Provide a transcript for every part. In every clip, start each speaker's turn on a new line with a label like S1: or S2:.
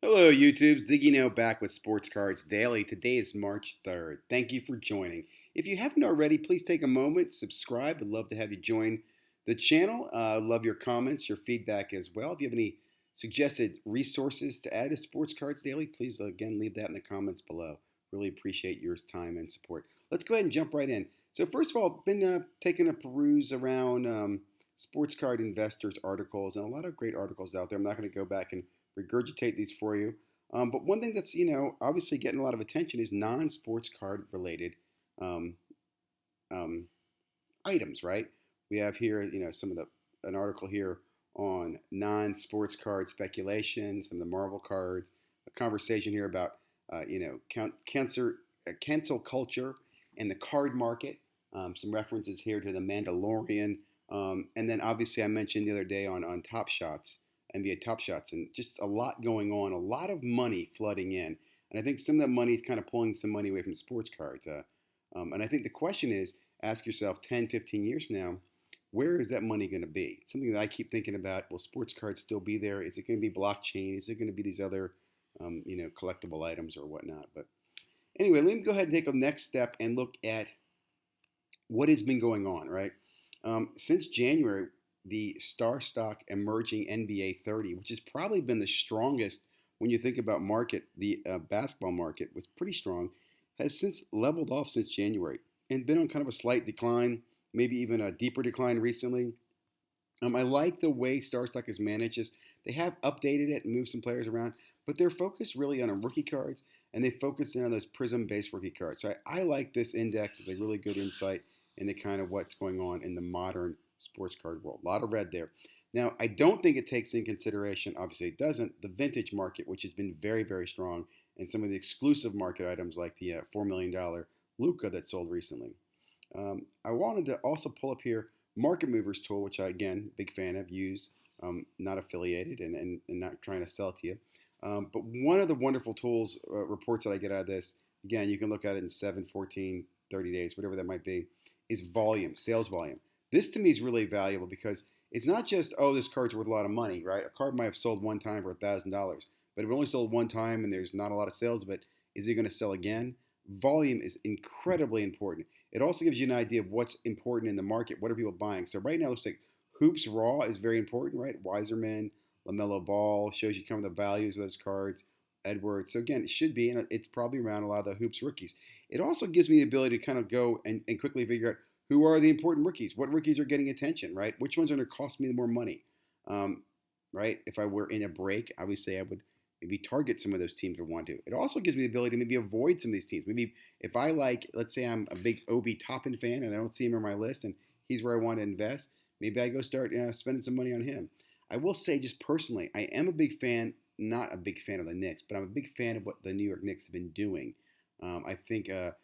S1: Hello, YouTube. ZiggyNo back with Sports Cards Daily. Today is March 3rd. Thank you for joining. If you haven't already, please take a moment, subscribe. I'd love to have you join the channel. Love your comments, your feedback as well. If you have any suggested resources to add to Sports Cards Daily, please again leave that in the comments below. Really appreciate your time and support. Let's go ahead and jump right in. So first of all, been taking a peruse around sports card investors articles and a lot of great articles out there. I'm not going to go back and regurgitate these for you. But one thing that's obviously getting a lot of attention is non-sports card related um, um, items, right? We have here some of the an article here on non-sports card speculation, some of the Marvel cards, a conversation here about cancel culture and the card market. Some references here to the Mandalorian, and then obviously I mentioned the other day on Top Shots NBA Top Shots, and just a lot going on, a lot of money flooding in. And I think some of that money is kind of pulling some money away from sports cards. And I think the question is, ask yourself 10, 15 years from now, where is that money going to be? Something that I keep thinking about, will sports cards still be there? Is it going to be blockchain? Is it going to be these other, collectible items or whatnot? But anyway, let me go ahead and take a next step and look at what has been going on, right? Since January, the StarStock Emerging NBA 30, which has probably been the strongest when you think about market, the basketball market was pretty strong, has since leveled off since January and been on kind of a slight decline, maybe even a deeper decline recently. I like the way StarStock has managed this. They have updated it and moved some players around, but they're focused really on rookie cards, and they focus in on those prism-based rookie cards. So I like this index as a really good insight into kind of what's going on in the modern sports card world. A lot of red there. Now, I don't think it takes in consideration, obviously it doesn't, the vintage market, which has been very, very strong, and some of the exclusive market items like the $4 million Luca that sold recently. I wanted to also pull up here Market Movers tool, which I, again, big fan of, use, not affiliated and not trying to sell to you. But one of the wonderful tools, reports that I get out of this, again, you can look at it in 7, 14, 30 days, whatever that might be, is volume, sales volume. This to me is really valuable because it's not just, oh, this card's worth a lot of money, right? A card might have sold one time for $1,000, but if it only sold one time and there's not a lot of sales of it, is it going to sell again? Volume is incredibly important. It also gives you an idea of what's important in the market. What are people buying? So right now it looks like Hoops Raw is very important, right? Wiserman, LaMelo Ball shows you kind of the values of those cards. Edwards. So again, it should be, and it's probably around a lot of the Hoops rookies. It also gives me the ability to kind of go and quickly figure out who are the important rookies? What rookies are getting attention, right? Which ones are going to cost me more money, right? If I were in a break, obviously I would maybe target some of those teams I want to. It also gives me the ability to maybe avoid some of these teams. Maybe if I like, let's say I'm a big Obi Toppin fan and I don't see him on my list and he's where I want to invest, maybe I go start spending some money on him. I will say just personally, I am a big fan, not a big fan of the Knicks, but I'm a big fan of what the New York Knicks have been doing. I think, a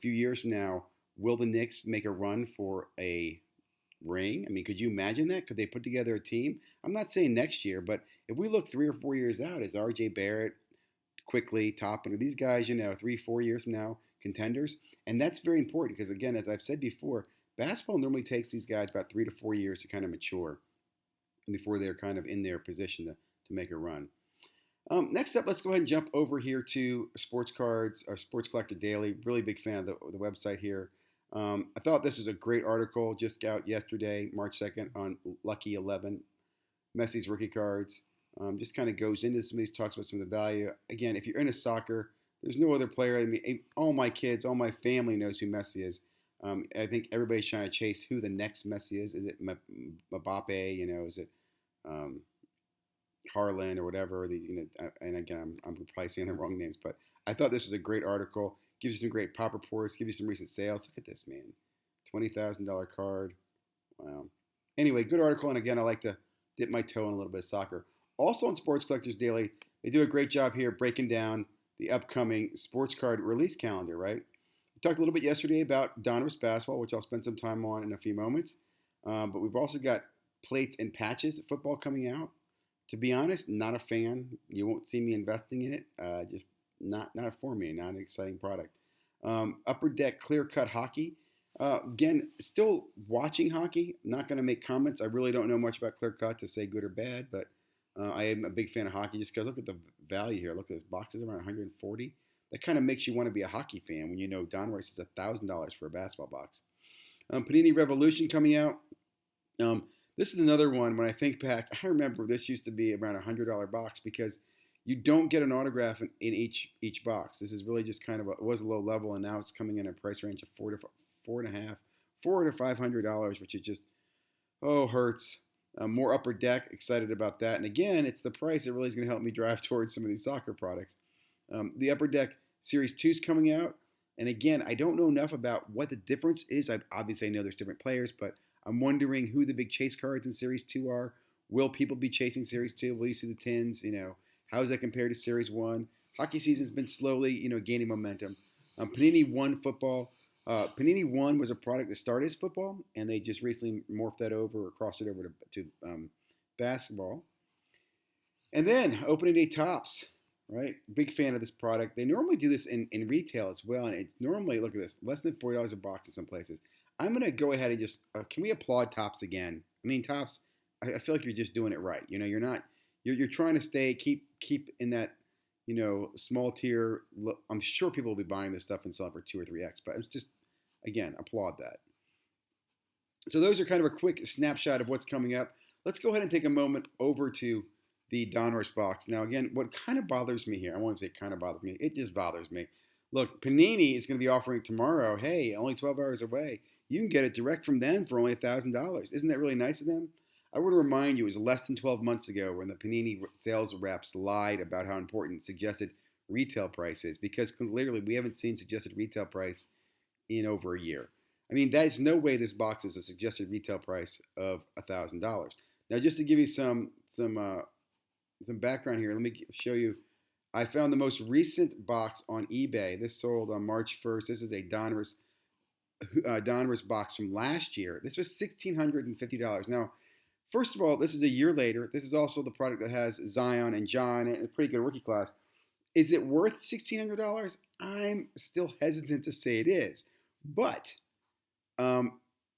S1: few years from now, will the Knicks make a run for a ring? I mean, could you imagine that? Could they put together a team? I'm not saying next year, but if we look 3 or 4 years out, is RJ Barrett, quickly, Toppin, are these guys, 3, 4 years from now, contenders? And that's very important because, again, as I've said before, basketball normally takes these guys about 3 to 4 years to kind of mature before they're kind of in their position to make a run. Next up, let's go ahead and jump over here to Sports Cards, or Sports Collector Daily. Really big fan of the website here. I thought this was a great article just out yesterday, March 2nd, on Lucky 11, Messi's rookie cards. Just kind of goes into some of these, talks about some of the value. Again, if you're into soccer, there's no other player. I mean, all my kids, all my family knows who Messi is. I think everybody's trying to chase who the next Messi is. Is it Mbappe? Is it Harlan or whatever? And again, I'm probably saying the wrong names, but I thought this was a great article. Gives you some great pop reports. Gives you some recent sales. Look at this, man. $20,000 card. Wow. Anyway, good article. And again, I like to dip my toe in a little bit of soccer. Also on Sports Collectors Daily, they do a great job here breaking down the upcoming sports card release calendar, right? We talked a little bit yesterday about Donruss basketball, which I'll spend some time on in a few moments. But we've also got plates and patches of football coming out. To be honest, not a fan. You won't see me investing in it. Just not for me. Not an exciting product. Upper Deck Clear Cut Hockey. Again, still watching hockey. Not going to make comments. I really don't know much about Clear Cut to say good or bad, but I am a big fan of hockey just because look at the value here. Look at this boxes around 140. That kind of makes you want to be a hockey fan when you know Donruss is $1,000 for a basketball box. Panini Revolution coming out. This is another one. When I think back, I remember this used to be around $100 box because you don't get an autograph in each box. This is really just kind of it was a low level, and now it's coming in a price range of four and a half, $400 to $500, which it just hurts. More Upper Deck, excited about that. And again, it's the price that really is going to help me drive towards some of these soccer products. The Upper Deck Series 2 is coming out. And again, I don't know enough about what the difference is. Obviously, I know there's different players, but I'm wondering who the big chase cards in Series 2 are. Will people be chasing Series 2? Will you see the tins? How does that compare to Series 1? Hockey season's been slowly, gaining momentum. Panini One football. Panini One was a product that started as football, and they just recently morphed that over or crossed it over to basketball. And then opening day tops, right? Big fan of this product. They normally do this in retail as well, and it's normally, look at this, less than $40 a box in some places. I'm going to go ahead and just, can we applaud Tops again? I mean, Tops, I feel like you're just doing it right. You're not, you're trying to keep in that, small tier. I'm sure people will be buying this stuff and selling for 2 or 3x, but it's just, again, applaud that. So those are kind of a quick snapshot of what's coming up. Let's go ahead and take a moment over to the Donruss box. Now, again, what kind of bothers me here, I won't say kind of bothers me, it just bothers me. Look, Panini is going to be offering tomorrow, hey, only 12 hours away. You can get it direct from them for only $1,000. Isn't that really nice of them? I want to remind you, it was less than 12 months ago when the Panini sales reps lied about how important suggested retail price is, because clearly we haven't seen suggested retail price in over a year. I mean, that is no way this box is a suggested retail price of $1,000. Now, just to give you some background here, let me show you. I found the most recent box on eBay. This sold on March 1st. This is a Donruss box from last year. This was $1,650. Now, first of all, this is a year later. This is also the product that has Zion and John and a pretty good rookie class. Is it worth $1,600? I'm still hesitant to say it is. But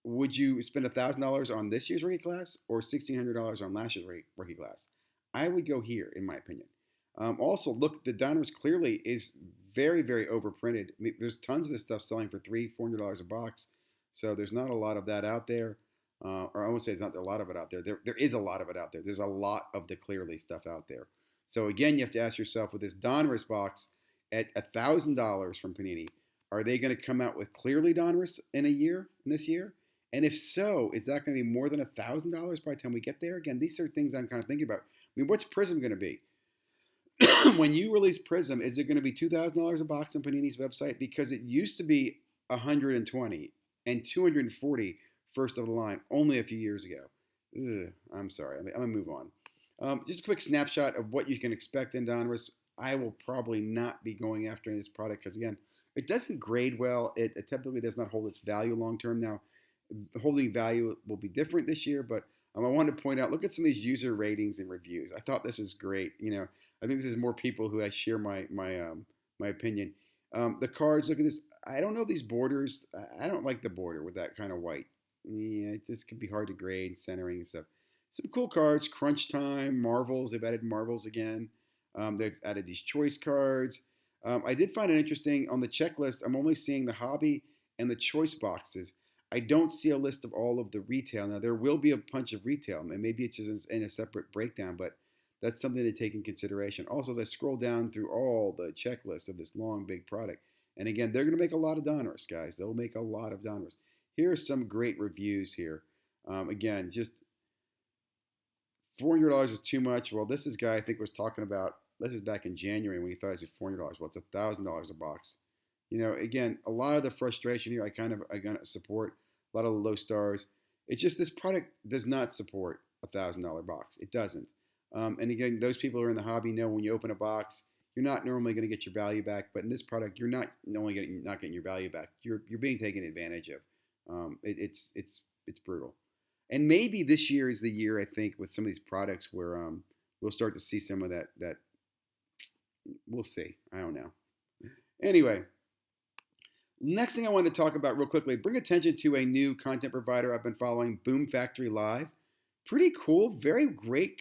S1: would you spend $1,000 on this year's rookie class or $1,600 on last year's rookie class? I would go here, in my opinion. Also, look, the Donruss clearly is very, very overprinted. I mean, there's tons of this stuff selling for $300, $400 a box. So there's not a lot of that out there. Or I won't say there's not a lot of it out there. There is a lot of it out there. There's a lot of the clearly stuff out there. So again, you have to ask yourself, with this Donruss box at $1,000 from Panini, are they going to come out with clearly Donruss in this year? And if so, is that going to be more than $1,000 by the time we get there? Again, these are things I'm kind of thinking about. I mean, what's Prism going to be? When you release Prism, is it going to be $2,000 a box on Panini's website? Because it used to be $120 and $240 first of the line only a few years ago. Ugh, I'm sorry. I'm going to move on. Just a quick snapshot of what you can expect in Donruss. I will probably not be going after this product because, again, it doesn't grade well. It typically does not hold its value long term. Now, holding value will be different this year, but I wanted to point out, look at some of these user ratings and reviews. I thought this was great. I think this is more people who I share my opinion. The cards, look at this. I don't know these borders. I don't like the border with that kind of white. Yeah, it just could be hard to grade, centering and stuff. Some cool cards, Crunch Time, Marvels. They've added Marvels again. They've added these choice cards. I did find it interesting on the checklist. I'm only seeing the hobby and the choice boxes. I don't see a list of all of the retail. Now, there will be a bunch of retail, and maybe it's just in a separate breakdown, but that's something to take in consideration. Also, let's scroll down through all the checklist of this long, big product. And again, they're going to make a lot of Donruss, guys. They'll make a lot of Donruss. Here are some great reviews here. Again, just $400 is too much. Well, this guy I think was talking about, this is back in January when he thought it was $400. Well, it's $1,000 a box. Again, a lot of the frustration here, I kind of support a lot of the low stars. It's just this product does not support $1,000 box. It doesn't. And again, those people who are in the hobby know when you open a box, you're not normally going to get your value back. But in this product, you're not getting your value back. You're being taken advantage of. It's brutal. And maybe this year is the year, I think, with some of these products where we'll start to see some of that. We'll see. I don't know. Anyway, next thing I want to talk about real quickly, bring attention to a new content provider I've been following, Boom Factory Live. Pretty cool, very great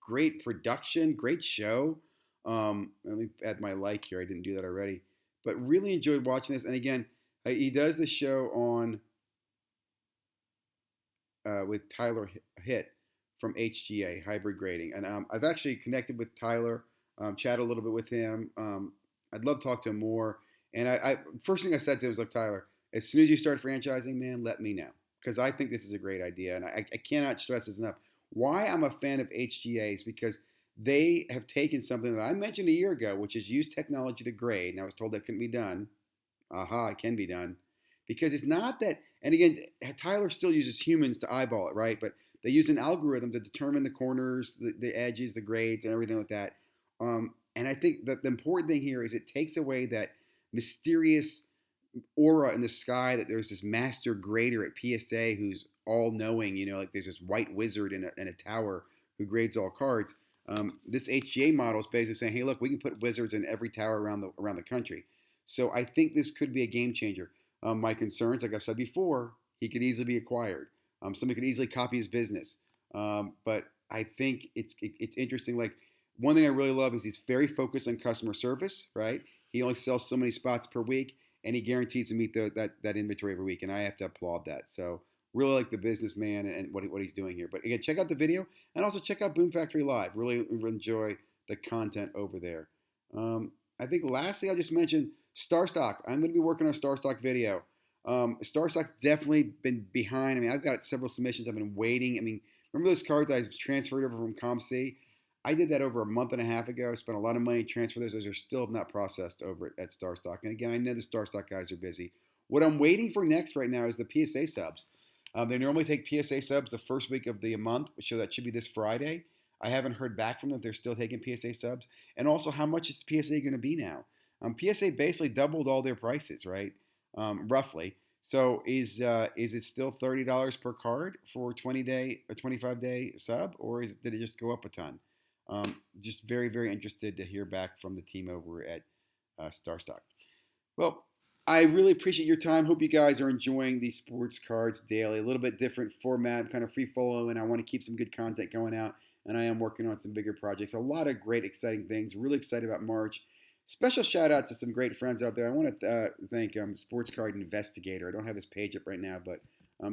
S1: great production, great show. Let me add my like here. I didn't do that already, but really enjoyed watching this. And again, he does the show on with Tyler Hitt from HGA Hybrid Grading, and I've actually connected with Tyler, chatted a little bit with him. I'd love to talk to him more. And I first thing I said to him was, "Look, Tyler, as soon as you start franchising, man, let me know because I think this is a great idea, and I cannot stress this enough. Why I'm a fan of HGA is because they have taken something that I mentioned a year ago, which is use technology to grade, and I was told that couldn't be done. Aha, it can be done. Because it's not that, and again, Tyler still uses humans to eyeball it, right? But they use an algorithm to determine the corners, the edges, the grades, and everything like that. And I think that the important thing here is it takes away that mysterious aura in the sky that there's this master grader at PSA who's all knowing, like there's this white wizard in a tower who grades all cards. This HGA model is basically saying, hey, look, we can put wizards in every tower around the country. So I think this could be a game changer. My concerns, like I've said before, he could easily be acquired. Somebody could easily copy his business. But I think it's interesting. Like one thing I really love is he's very focused on customer service. Right? He only sells so many spots per week, and he guarantees to meet that inventory every week. And I have to applaud that. So really like the businessman and what he's doing here. But again, check out the video and also check out Boom Factory Live. Really enjoy the content over there. I think lastly, I'll just mention StarStock. I'm going to be working on a StarStock video. StarStock's definitely been behind. I mean, I've got several submissions. I've been waiting. I mean, remember those cards I transferred over from ComC? I did that over a month and a half ago. I spent a lot of money to transfer those. Those are still not processed over at StarStock. And again, I know the StarStock guys are busy. What I'm waiting for next right now is the PSA subs. They normally take PSA subs the first week of the month, so that should be this Friday. I haven't heard back from them if they're still taking PSA subs. And also, how much is PSA going to be now? PSA basically doubled all their prices, right? Roughly. So is it still $30 per card for a 20-day or 25-day sub, or did it just go up a ton? Just very, very interested to hear back from the team over at StarStock. Well, I really appreciate your time. Hope you guys are enjoying the Sports Cards Daily. A little bit different format, kind of free follow, and I want to keep some good content going out. And I am working on some bigger projects. A lot of great, exciting things. Really excited about March. Special shout out to some great friends out there. I want to thank Sports Card Investigator. I don't have his page up right now, but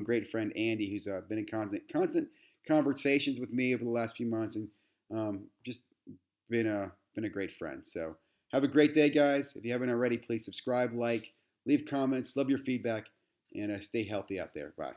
S1: great friend Andy, who's been in constant conversations with me over the last few months, and just been a great friend. So have a great day, guys. If you haven't already, please subscribe, like, leave comments. Love your feedback, and stay healthy out there. Bye.